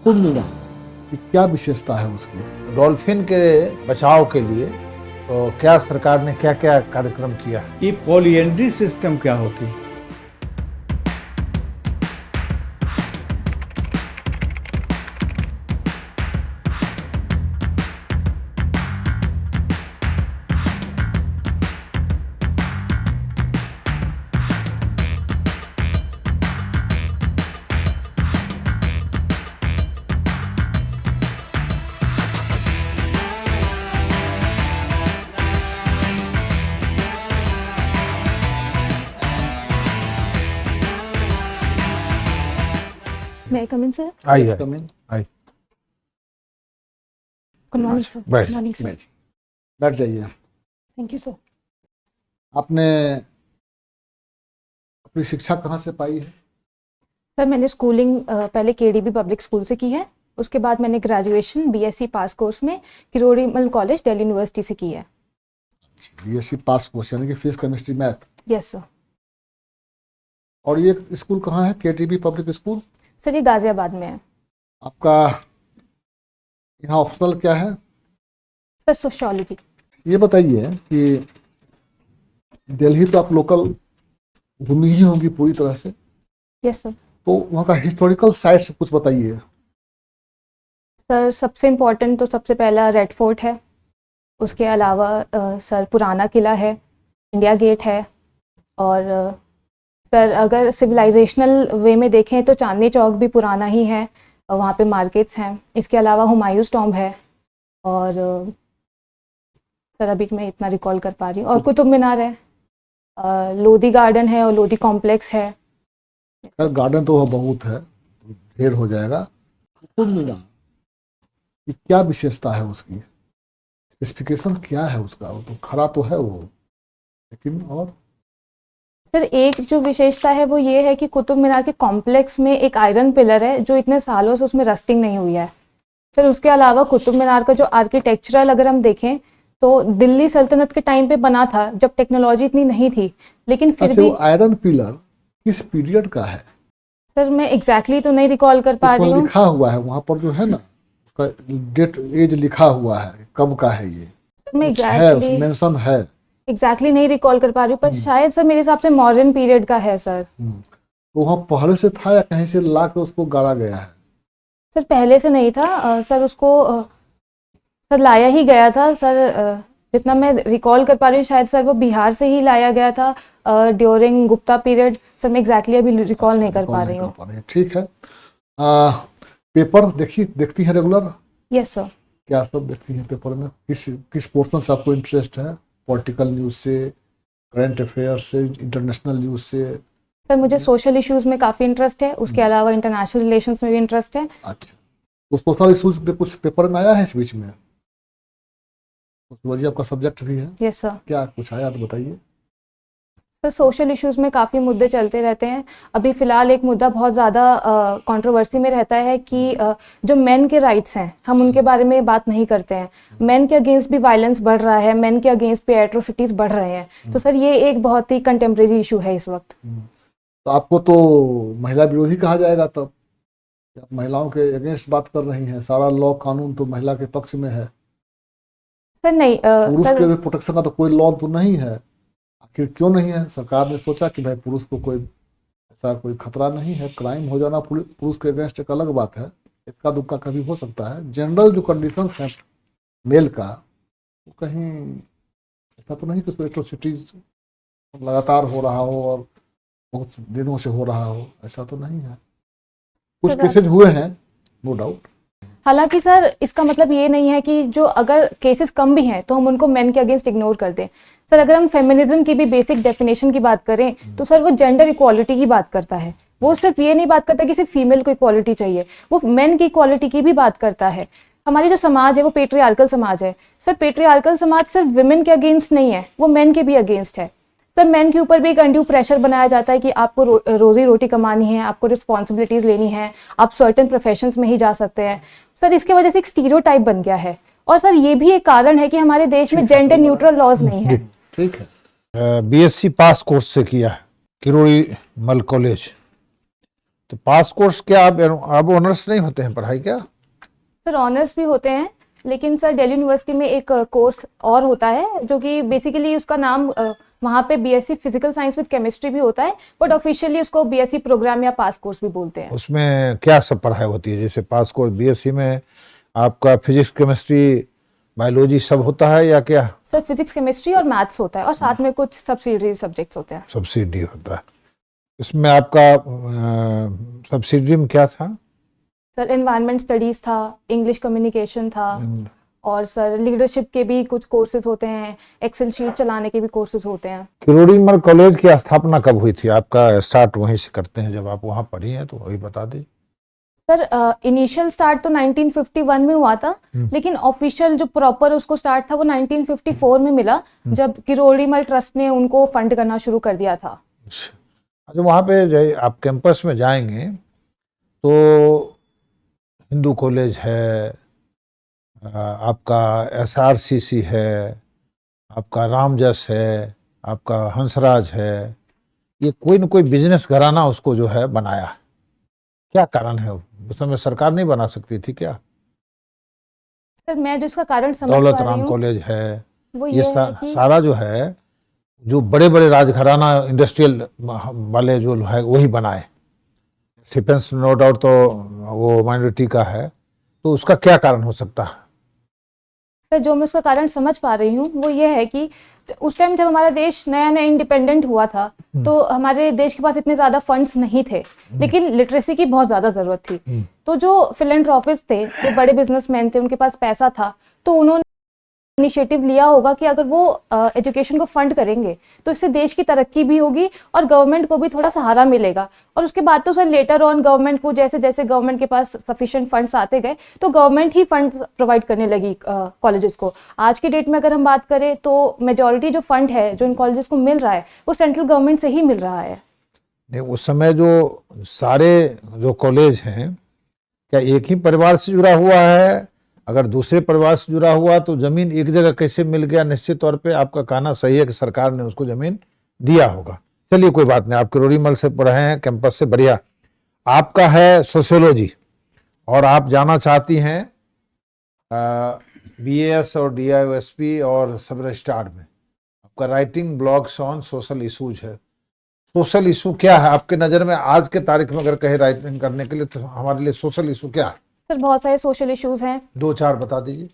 कुंभ मेला की क्या विशेषता है उसकी? डॉल्फिन के बचाव के लिए तो क्या सरकार ने क्या क्या कार्यक्रम किया? ये पॉलीएंड्री सिस्टम क्या होती है? May I come in, sir? आइए Come in. आइए Good morning, sir. बैठ। Good morning, sir. बैठ जाइए। Thank you, sir. आपने अपनी शिक्षा कहाँ से पाई है? सर मैंने स्कूलिंग पहले केडीबी पब्लिक स्कूल से की है। उसके बाद मैंने ग्रेजुएशन बीएससी पास कोर्स में किरोड़ीमल कॉलेज दिल्ली यूनिवर्सिटी से की है। बीएससी पास कोर्स यानी कि physics chemistry math. Yes sir. और ये स्कूल कहाँ है? केटीबी पब्लिक स्कूल। सर ये गाजियाबाद में है। आपका यहाँ ऑप्शनल क्या है? Sir sociology. ये बताइए कि दिल्ली तो आप लोकल घूमी ही होंगी पूरी तरह से, यस सर। तो वहाँ का हिस्टोरिकल साइट से कुछ बताइए। सर सबसे इम्पोर्टेंट तो सबसे पहला रेड फोर्ट है। उसके अलावा सर पुराना किला है, इंडिया गेट है, और सर अगर सिविलाइजेशनल वे में देखें तो चांदनी चौक भी पुराना ही है, वहाँ पे मार्केट्स हैं। इसके अलावा हुमायूंस टॉम्ब है, और सर अभी मैं इतना रिकॉल कर पा रही हूँ, और कुतुब मीनार है, लोधी गार्डन है और लोधी कॉम्प्लेक्स है। गार्डन तो वहाँ बहुत है, ढेर हो जाएगा। कुंभ मेला की क्या विशेषता है उसकी? स्पेसिफिकेशन क्या है उसका? वो तो खरा तो है वो, लेकिन और सर एक जो विशेषता है वो ये है कि कुतुब मीनार के कॉम्प्लेक्स में एक आयरन पिलर है जो इतने सालों से उसमें रस्टिंग नहीं हुई है। फिर उसके अलावा कुतुब मीनार का जो आर्किटेक्चरल अगर हम देखें तो दिल्ली सल्तनत के टाइम पे बना था जब टेक्नोलॉजी इतनी नहीं थी, लेकिन फिर अच्छा, भी वो आयरन पिलर किस पीरियड का है? सर मैं एग्जैक्टली तो नहीं रिकॉल कर पा रही उसमें हूँ। लिखा हुआ है वहाँ पर जो है ना, उसका डेट एज लिखा हुआ है, कब का है ये? सर मैं कुछ है एग्जैक्टली मेंशन है? नहीं रिकॉल कर पा रही हूँ, पर शायद सर मेरे हिसाब से मॉडर्न पीरियड का है सर। तो वहाँ पहले से था या कहीं से ला के उसको गाड़ा गया है? सर पहले से नहीं था सर, उसको सर लाया ही गया था सर। जितना मैं रिकॉल कर पा रही हूँ शायद सर वो बिहार से ही लाया गया था ड्यूरिंग गुप्ता पीरियड। सर मैं एग्जैक्टली अभी रिकॉल नहीं कर पा रही हूँ। ठीक है। पेपर देखती है रेगुलर? Yes sir. क्या सब देखती है पेपर में? किस पोर्शन से आपको इंटरेस्ट है? पॉलिटिकल न्यूज से, करंट अफेयर से, इंटरनेशनल न्यूज से? सर मुझे सोशल इश्यूज में काफ़ी इंटरेस्ट है, उसके अलावा इंटरनेशनल रिलेशंस में भी इंटरेस्ट है। अच्छा, तो सोशल इश्यूज पे कुछ पेपर में आया है इस बीच में? सोशियोलॉजी आपका सब्जेक्ट भी है। Yes sir. क्या कुछ आया तो बताइए। सर सोशल इश्यूज में काफ़ी मुद्दे चलते रहते हैं। अभी फ़िलहाल एक मुद्दा बहुत ज़्यादा कंट्रोवर्सी में रहता है कि जो मेन के राइट्स हैं हम उनके बारे में बात नहीं करते हैं। मेन के अगेंस्ट भी वायलेंस बढ़ रहा है, मेन के अगेंस्ट भी एट्रोसिटीज़ बढ़ रहे हैं। तो सर ये एक बहुत ही कंटेम्प्रेरी इशू है इस वक्त। तो आपको तो महिला विरोधी कहा जाएगा तब, आप महिलाओं के अगेंस्ट बात कर रही हैं। सारा लॉ कानून तो महिला के पक्ष में है। सर नहीं पुरुष सर के प्रोटेक्शन का तो कोई लॉ तो नहीं है। आखिर क्यों नहीं है? सरकार ने सोचा कि भाई पुरुष को कोई ऐसा कोई खतरा नहीं है। क्राइम हो जाना पुरुष के अगेंस्ट एक अलग बात है, इक्का दुक्का कभी हो सकता है। जनरल जो कंडीशन है मेल का, वो कहीं ऐसा तो नहीं कि उसको एट्रोसिटीज लगातार हो रहा हो और बहुत दिनों से हो रहा हो, ऐसा तो नहीं है। कुछ सर, केसेज हुए हैं नो डाउट। हालांकि सर इसका मतलब ये नहीं है कि जो अगर केसेस कम भी हैं तो हम उनको मेन के अगेंस्ट इग्नोर कर दें। सर अगर हम फेमिनिज्म की भी बेसिक डेफिनेशन की बात करें तो सर वो जेंडर इक्वालिटी की बात करता है। वो सिर्फ ये नहीं बात करता कि सिर्फ फीमेल को इक्वालिटी चाहिए, वो मेन की इक्वालिटी की भी बात करता है। हमारी जो समाज है वो पेट्रियार्कल समाज है। सर पेट्रियार्कल समाज सिर्फ विमेन के अगेंस्ट नहीं है, वो मेन के भी अगेंस्ट है। सर मेन के ऊपर भी एक अनड्यू प्रेशर बनाया जाता है कि आपको रोजी रोटी कमानी है, आपको रिस्पॉन्सिबिलिटीज लेनी है, आप सर्टेन प्रोफेशंस में ही जा सकते हैं। सर इसके वजह से एक स्टीरियोटाइप बन गया है, और सर ये भी एक कारण है कि हमारे देश में जेंडर न्यूट्रल लॉज नहीं है। ठीक है। बीएससी पास कोर्स से किया है किरोड़ीमल कॉलेज। तो पास कोर्स क्या अब ऑनर्स नहीं होते हैं पढ़ाई क्या? सर ऑनर्स भी होते हैं, लेकिन सर दिल्ली यूनिवर्सिटी में एक कोर्स और होता है जो कि बेसिकली उसका नाम वहाँ पे BSc physical science with chemistry भी होता है, बट ऑफिशियली उसको बीएससी प्रोग्राम या पास कोर्स भी बोलते हैं। उसमें क्या सब पढ़ाई होती है? जैसे पास कोर्स बीएससी में आपका फिजिक्स केमिस्ट्री बायोलॉजी सब होता है या क्या? सर फिजिक्स केमिस्ट्री और मैथ्स होता है और साथ में कुछ सब्सिडियरी सब्जेक्ट्स होते हैं। सब्सिडी होता है। इसमें आपका सब्सिडी में क्या था? सर एनवायरनमेंट स्टडीज था, इंग्लिश कम्युनिकेशन था, और सर लीडरशिप के भी कुछ कोर्सेज होते हैं, एक्सेल शीट चलाने के भी कोर्सेज होते हैं। किरोड़ीमल कॉलेज की स्थापना कब हुई थी? आपका स्टार्ट वहीं से करते हैं, जब आप वहाँ पढ़ी हैं तो वही बता दीजिए। सर इनिशियल स्टार्ट तो 1951 में हुआ था, लेकिन ऑफिशियल जो प्रॉपर उसको स्टार्ट था वो 1954 में मिला, जब किरोड़ीमल ट्रस्ट ने उनको फंड करना शुरू कर दिया था। अच्छा, वहाँ पे आप कैंपस में जाएंगे तो हिंदू कॉलेज है, आपका एसआरसीसी है, आपका रामजस है, आपका हंसराज है, ये कोई न कोई बिजनेस घराना उसको जो है बनाया। क्या कारण है? उस समय सरकार नहीं बना सकती थी क्या? सर मैं जो इसका कारण समझ दौलत पा रही राम हूँ कॉलेज है, वो ये ये है कि सारा जो है, जो बड़े बड़े राजघराना इंडस्ट्रियल वाले जो है वही बनाए। स्टीफेंस नो डाउट तो वो माइनॉरिटी का है, तो उसका क्या कारण हो सकता है? सर जो मैं उसका कारण समझ पा रही हूँ वो ये है कि उस टाइम जब हमारा देश नया नया इंडिपेंडेंट हुआ था तो हमारे देश के पास इतने ज्यादा फंड्स नहीं थे, लेकिन लिटरेसी की बहुत ज्यादा जरूरत थी। तो जो फिलेंथ्रोपिस्ट थे, जो बड़े बिजनेसमैन थे, उनके पास पैसा था, तो उन्होंने इनिशिएटिव लिया होगा कि अगर वो एजुकेशन को फंड करेंगे तो इससे देश की तरक्की भी होगी और गवर्नमेंट को भी थोड़ा सहारा मिलेगा। और उसके बाद तो सर लेटर ऑन गवर्नमेंट को जैसे जैसे गवर्नमेंट के पास सफिशिएंट फंड्स आते गए तो गवर्नमेंट ही फंड प्रोवाइड करने लगी कॉलेजेस को। आज की डेट में अगर हम बात करें तो मेजॉरिटी जो फंड है जो इन कॉलेजेस को मिल रहा है वो सेंट्रल गवर्नमेंट से ही मिल रहा है। नहीं, उस समय जो सारे जो कॉलेज हैं, क्या एक ही परिवार से जुड़ा हुआ है? अगर दूसरे परिवार से जुड़ा हुआ तो जमीन एक जगह कैसे मिल गया? निश्चित तौर पे आपका कहना सही है कि सरकार ने उसको जमीन दिया होगा। चलिए कोई बात नहीं, आप किरोड़ीमल से पढ़े हैं कैंपस से, बढ़िया। आपका है सोशियोलॉजी और आप जाना चाहती हैं बीएएस और डीआईओएसपी और सब रजिस्ट्रार में। आपका writing blogs on social issues है। सोशल इशू क्या है आपके नज़र में आज के तारीख में? अगर कहे राइटिंग करने के लिए तो हमारे लिए सोशल इशू क्या है? सर बहुत सारे सोशल इश्यूज हैं। 2-4 बता दीजिए।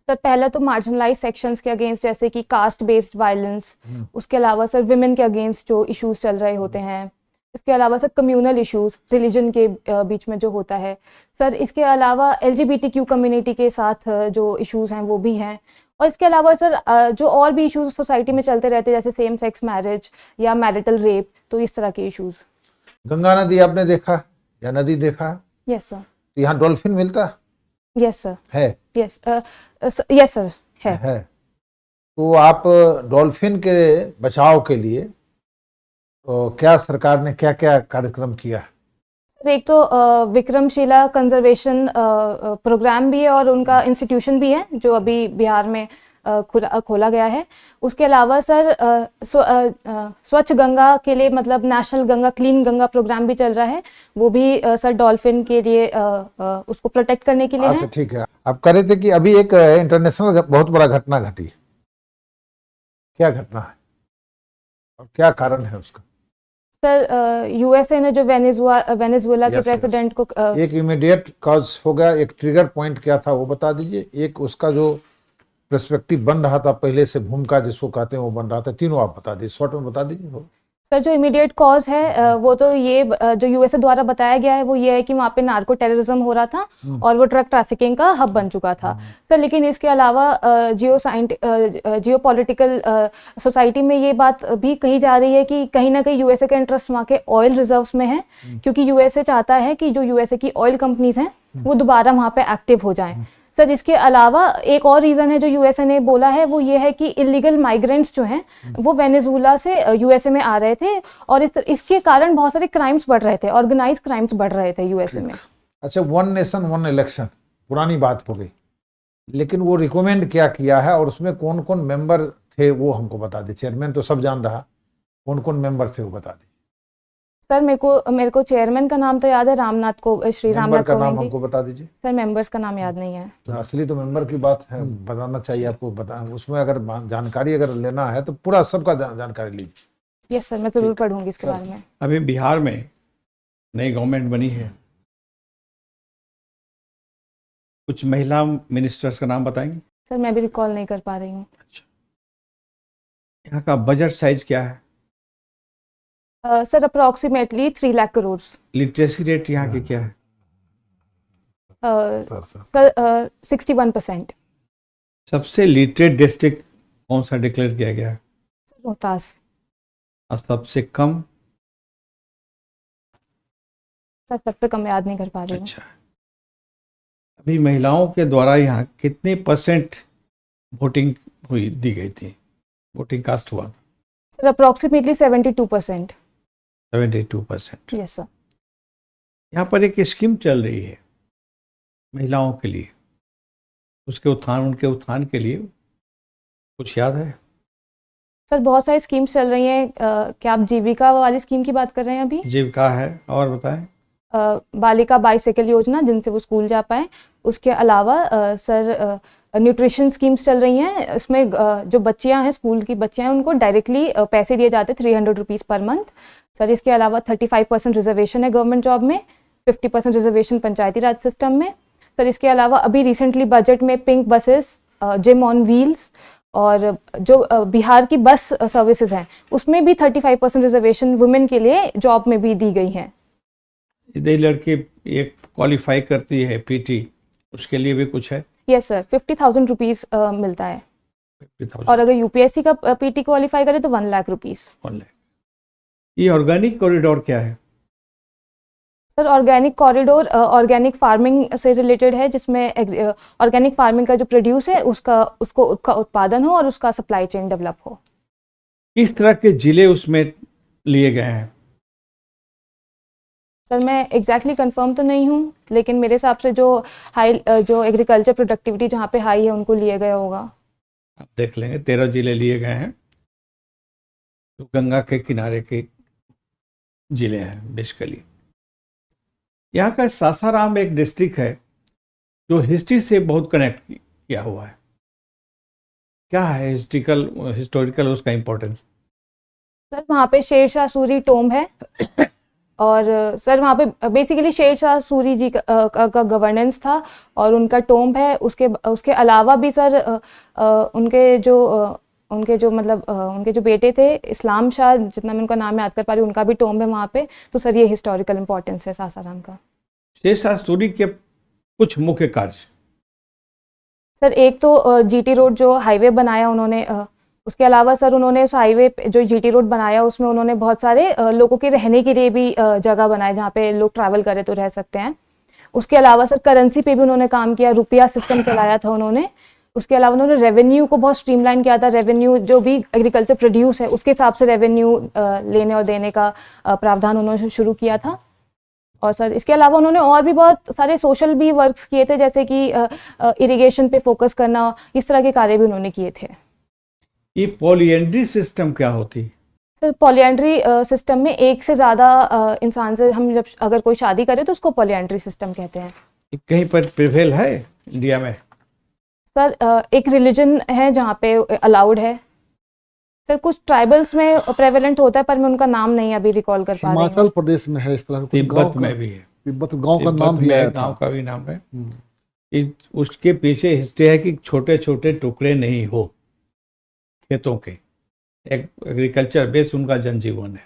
सर पहला तो मार्जिनलाइज सेक्शंस के अगेंस्ट, जैसे कि कास्ट बेस्ड वायलेंस, उसके अलावा सर विमेन के अगेंस्ट जो इश्यूज चल रहे होते हैं, इसके अलावा सर कम्युनल इश्यूज रिलीजन के बीच में जो होता है सर, इसके अलावा एलजीबीटीक्यू कम्युनिटी के साथ जो इश्यूज हैं वो भी हैं, और इसके अलावा सर जो और भी इश्यूज सोसाइटी में चलते रहते हैं जैसे सेम सेक्स मैरिज या मैरिटल रेप, तो इस तरह के इश्यूज। गंगा नदी आपने देखा या नदी देखा? Yes sir. यहाँ डॉल्फिन मिलता यस सर। है? यस यस सर है। तो आप डॉल्फिन के बचाव के लिए तो क्या सरकार ने क्या क्या कार्यक्रम किया? एक तो विक्रमशिला कंजर्वेशन प्रोग्राम भी है और उनका इंस्टीट्यूशन भी है जो अभी बिहार में खोला गया है। उसके अलावा सर स्वच्छ गंगा के लिए मतलब national Ganga clean Ganga programme भी चल रहा है, वो भी सर डॉल्फिन के लिए उसको प्रोटेक्ट करने के लिए अच्छा है। ठीक है। आप कह रहे थे कि अभी एक इंटरनेशनल बहुत बड़ा घटना घटी, क्या घटना है और क्या कारण है उसका? सर यूएसए ने जो वेनेजुएला के प्रेसिडेंट को एक इमीडिएट कॉज हो गया, एक ट्रिगर पॉइंट क्या था वो बता दीजिए। एक उसका जो पर्सपेक्टिव बन रहा था पहले से, भूमिका जिसको कहते हैं वो बन रहा था, तीनों आप बता दीजिए, शॉर्ट में बता दीजिए। सर जो इमीडिएट कॉज है वो तो ये जो यूएसए द्वारा बताया गया है वो ये है कि वहाँ पे नार्को टेररिज्म हो रहा था और वो ड्रग ट्रैफिकिंग का हब बन चुका था सर। लेकिन इसके अलावा जियो पॉलिटिकल सोसाइटी में ये बात भी कही जा रही है कि कहीं ना कहीं यूएसए का इंटरेस्ट वहाँ के ऑयल रिजर्व्स में है, क्योंकि यूएसए चाहता है कि जो यूएसए की ऑयल कंपनीज हैं वो दोबारा वहाँ पे एक्टिव हो जाएं सर। इसके अलावा एक और रीज़न है जो यूएसए ने बोला है वो ये है कि इलीगल माइग्रेंट्स जो हैं वो वेनेजुएला से यूएसए में आ रहे थे और इसके कारण बहुत सारे क्राइम्स बढ़ रहे थे, ऑर्गेनाइज क्राइम्स बढ़ रहे थे यूएसए में। अच्छा, 1 नेशन 1 इलेक्शन पुरानी बात हो गई, लेकिन वो रिकमेंड क्या किया है और उसमें कौन कौन मेंबर थे वो हमको बता दें। चेयरमैन तो सब जान रहा, कौन कौन मेंबर थे वो बता दें। सर मेरे को चेयरमैन का नाम तो याद है, रामनाथ को श्री मेंबर रामनाथ का नाम कोविंद जी। हमको बता दीजिए। सर मेंबर्स का नाम याद नहीं है। असली तो मेंबर की बात है, बताना चाहिए आपको, बता उसमें अगर जानकारी अगर लेना है तो पूरा सबका जानकारी लीजिए। यस सर, मैं जरूर पढ़ूंगी इसके बारे में। अभी बिहार में नई गवर्नमेंट बनी है, कुछ महिला मिनिस्टर्स का नाम बताएंगे? सर मैं भी रिकॉल नहीं कर पा रही हूँ। यहाँ का बजट साइज क्या है? Sir approximately 3 lakh crore. Literacy rate यहाँ की क्या है? सर 61%। सबसे लिटरेट डिस्ट्रिक्ट कौन सा डिक्लेयर किया गया है? रोहतास। और सबसे कम? सर सबसे कम याद नहीं कर पा रही हूँ। अच्छा, अभी महिलाओं के द्वारा यहाँ कितने % वोटिंग हुई दी गई थी, वोटिंग कास्ट हुआ था? Sir approximately 72%। 72%। Yes sir. यहाँ पर एक स्कीम चल रही है महिलाओं के लिए, उनके उत्थान के लिए, कुछ याद है? सर बहुत सारी स्कीम्स चल रही हैं। क्या आप जीविका वाली स्कीम की बात कर रहे हैं अभी? जीविका है, और बताएं। बालिका बाइसाइकिल योजना, जिनसे वो स्कूल जा पाएँ। उसके अलावा सर न्यूट्रिशन स्कीम्स चल रही हैं। इसमें जो बच्चियां हैं, स्कूल की बच्चियां हैं, उनको डायरेक्टली पैसे दिए जाते हैं 300 रुपीज़ पर मंथ। सर इसके अलावा 35% रिजर्वेशन है गवर्नमेंट जॉब में, 50% रिजर्वेशन पंचायती राज सिस्टम में। सर इसके अलावा अभी रिसेंटली बजट में pink buses, gym on wheels, और जो बिहार की बस सर्विसेज हैं उसमें भी 35% रिजर्वेशन वुमेन के लिए जॉब में भी दी गई हैं। यदि लड़की एक क्वालिफाई करती है पीटी, उसके लिए भी कुछ है? यस सर, 50,000 रुपीज़ मिलता है। 50,000। और अगर यूपीएससी का पीटी क्वालिफाई करे तो 1 लाख रुपीज़। 1 लाख। ये ऑर्गेनिक कॉरिडोर क्या है? Sir organic corridor organic farming से रिलेटेड है, जिसमें ऑर्गेनिक फार्मिंग का जो प्रोड्यूस है उसका उत्पादन हो और उसका सप्लाई चेन डेवलप हो। किस तरह के जिले उसमें लिए गए हैं? सर मैं एग्जैक्टली कंफर्म तो नहीं हूँ, लेकिन मेरे हिसाब से जो एग्रीकल्चर प्रोडक्टिविटी जहाँ पे हाई है उनको लिया गया होगा। आप देख लेंगे, 13 जिले लिए गए हैं जो गंगा के किनारे के जिले हैं बेसिकली। यहाँ का सासाराम एक डिस्ट्रिक्ट है जो हिस्ट्री से बहुत कनेक्ट किया हुआ है। क्या है हिस्टोरिकल उसका इम्पोर्टेंस? सर वहाँ पे शेरशाह सूरी टोम्ब है, और सर वहाँ पे बेसिकली शेरशाह सूरी जी का गवर्नेंस था और उनका टोम्ब है। उसके अलावा भी सर उनके जो बेटे थे इस्लाम शाह, जितना मैं उनका नाम याद कर पा रही हूँ, उनका भी टोम्ब है वहाँ पे। तो सर ये हिस्टोरिकल इम्पोर्टेंस है सासाराम का। शेरशाह सूरी के कुछ मुख्य कार्य? सर एक तो जीटी रोड जो हाईवे बनाया उन्होंने, उसके अलावा सर उन्होंने उस हाईवे पे जो जीटी रोड बनाया उसमें उन्होंने बहुत सारे लोगों के रहने के लिए भी जगह बनाए जहाँ पे लोग ट्रैवल करें तो रह सकते हैं। उसके अलावा सर करेंसी पे भी उन्होंने काम किया, रुपया सिस्टम चलाया था उन्होंने। उसके अलावा उन्होंने रेवेन्यू को बहुत स्ट्रीमलाइन किया था। रेवेन्यू जो भी एग्रीकल्चर प्रोड्यूस है उसके हिसाब से रेवेन्यू लेने और देने का प्रावधान उन्होंने शुरू किया था। और सर इसके अलावा उन्होंने और भी बहुत सारे सोशल भी वर्क्स किए थे, जैसे कि इरिगेशन पे फोकस करना, इस तरह के कार्य भी उन्होंने किए थे। ये पॉलीएंड्री सिस्टम क्या होती? सर पॉलीएंड्री सिस्टम में एक से ज़्यादा इंसान से हम जब अगर कोई शादी करे तो उसको पॉलीएंड्री सिस्टम कहते हैं। कहीं पर प्रिवेल है इंडिया में? सर एक रिलीजन है जहाँ पे अलाउड है। सर कुछ ट्राइबल्स में प्रेवेलेंट होता है, पर मैं उनका नाम नहीं अभी रिकॉल कर पा रही हूँ। हिमाचल प्रदेश में है इस तरह का, तिब्बत में भी है। तिब्बत गांव का तिब्बत नाम भी में आया गांव था। का भी नाम है। उसके पीछे हिस्ट्री है कि छोटे छोटे टुकड़े नहीं हो खेतों के, एक एग्रीकल्चर बेस उनका जनजीवन है।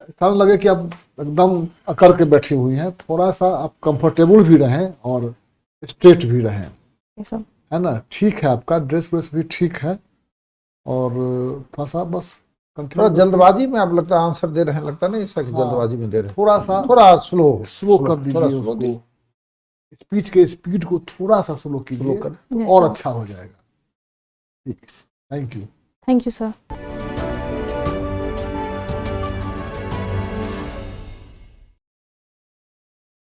ऐसा लगे कि आप एकदम अकड़ के बैठी हुई हैं, थोड़ा सा आप कंफर्टेबल भी रहें और स्ट्रेट भी रहें, है ना? ठीक है, आपका ड्रेस व्रेस भी ठीक है, और थोड़ा सा बस थोड़ा जल्दबाजी में आप लगता है आंसर दे रहे हैं, लगता नहीं ऐसा कि जल्दबाजी में दे रहे हैं। थोड़ा स्लो कर दीजिए उसको, स्पीच के स्पीड को थोड़ा सा स्लो कीजिए तो और अच्छा हो जाएगा। ठीक, thank you. Thank you sir.